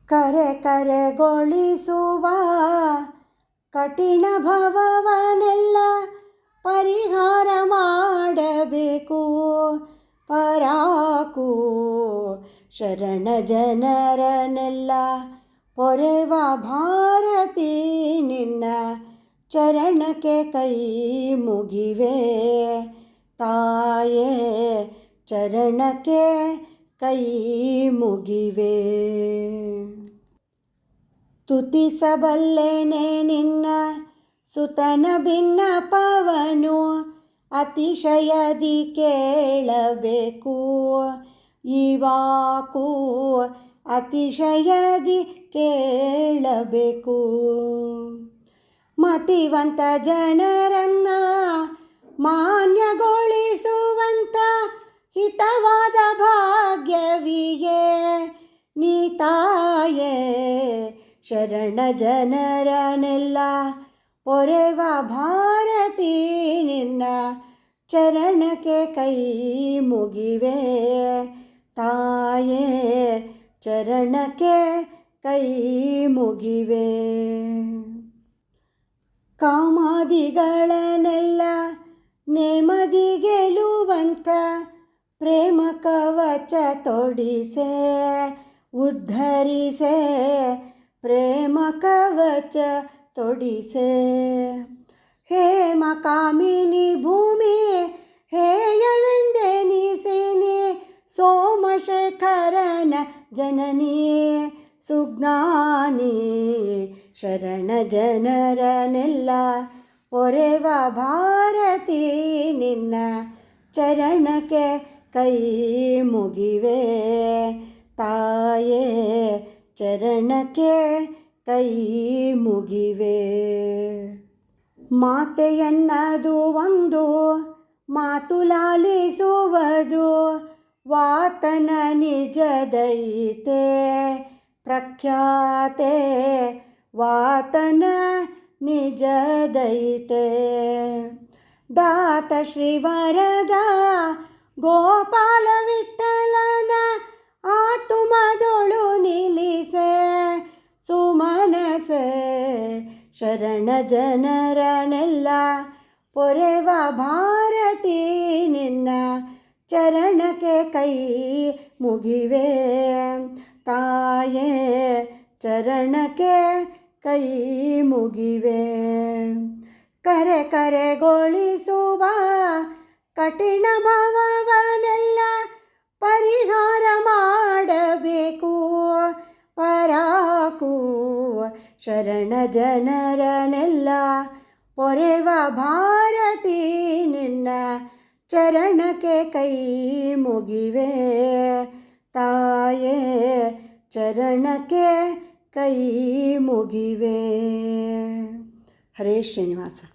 ಕರೆಗೊಳಿಸುವ ಕಠಿಣ ಭವವನ್ನೆಲ್ಲ ಪರಿಹಾರ ಮಾಡಬೇಕು. ಪರಾಕು ಶರಣ ಜನರನ್ನೆಲ್ಲ ಪೊರೆವ ಭಾರತಿ ನಿನ್ನ ಚರಣಕ್ಕೆ ಕೈ ಮುಗಿವೆ. ತಾಯೇ ಚರಣಕ್ಕೆ ಕೈ ಮುಗಿವೆ. ಸ್ತುತಿಸಬಲ್ಲೆನೆ ನಿನ್ನ ಸುತನ ಭಿನ್ನಪವನು ಅತಿಶಯದಿ ಕೇಳಬೇಕು. ಇವಾಕು ಅತಿಶಯದಿ ಕೇಳಬೇಕು. ಮತಿವಂತ ಜನರನ್ನ ಮಾನ್ಯಗೊಳಿಸುವಂಥ ಹಿತವಾದ ಭಾಗ್ಯವಿಯೇ ನೀ ತಾಯೇ. ಶರಣ ಜನರನ್ನೆಲ್ಲ ಪೊರೆವ ಭಾರತಿ ನಿನ್ನ ಚರಣಕ್ಕೆ ಕೈ ಮುಗಿವೆ. ತಾಯೇ ಚರಣಕ್ಕೆ ಕೈ ಮುಗಿವೆ. ಕಾಮಾದಿಗಳನ್ನೆಲ್ಲ ನೇಮದಿ ಗೆಲ್ಲುವಂಥ ಪ್ರೇಮ ಕವಚ ತೊಡಿಸೆ ಉದ್ಧರಿಸೆ. ಪ್ರೇಮ ಕವಚ ತೊಡಿಸೆ. ಹೇಮ ಕಾಮಿನಿ ಭೂಮಿ ಹೇಯವೆಂದೆನಿಸಿನಿ. ಸೋಮಶೇಖರನ ಜನನಿ ಸುಜ್ಞಾನಿ. ಶರಣ ಜನರನ್ನೆಲ್ಲ ಪೊರೆವ ಭಾರತಿ ನಿನ್ನ ಚರಣಕ್ಕೆ ಕೈ ಮುಗಿವೆ. ತಾಯೇ ಚರಣಕ್ಕೆ ಕೈ ಮುಗಿವೆ. ಮಾತೆಯನ್ನದು ಒಂದು ಮಾತು ಲಾಲಿಸುವುದು ವಾತನ ನಿಜದೈತೆ ಪ್ರಖ್ಯಾತೆ. ವಾತನ ನಿಜದೈತೆ. ದಾತ ಶ್ರೀವರದ ಗೋಪಾಲ ವಿಠಲನ ಆತುಮದೊಳು ನಿಲ್ಲಿಸೆ ಸುಮನಸೆ. ಶರಣ ಜನರನ್ನೆಲ್ಲ ಪೊರೆವ ಭಾರತಿ ನಿನ್ನ ಚರಣಕ್ಕೆ ಕೈ ಮುಗಿವೆ. ತಾಯೇ ಚರಣಕ್ಕೆ ಕೈ ಮುಗಿವೆ. ಕರೆಗೊಳಿಸುವ ಕಠಿಣ ಭವವನ್ನೆಲ್ಲ ಪರಿಹಾರ ಮಾಡಬೇಕು. ಪರಾಕು ಶರಣ ಜನರನ್ನೆಲ್ಲ ಪೊರೆವ ಭಾರತಿ ನಿನ್ನ ಚರಣಕ್ಕೆ ಕೈ ಮುಗಿವೆ. ತಾಯೇ ಚರಣಕ್ಕೆ ಕೈ ಮುಗಿವೆ. ಹರೇ ಶ್ರೀನಿವಾಸ.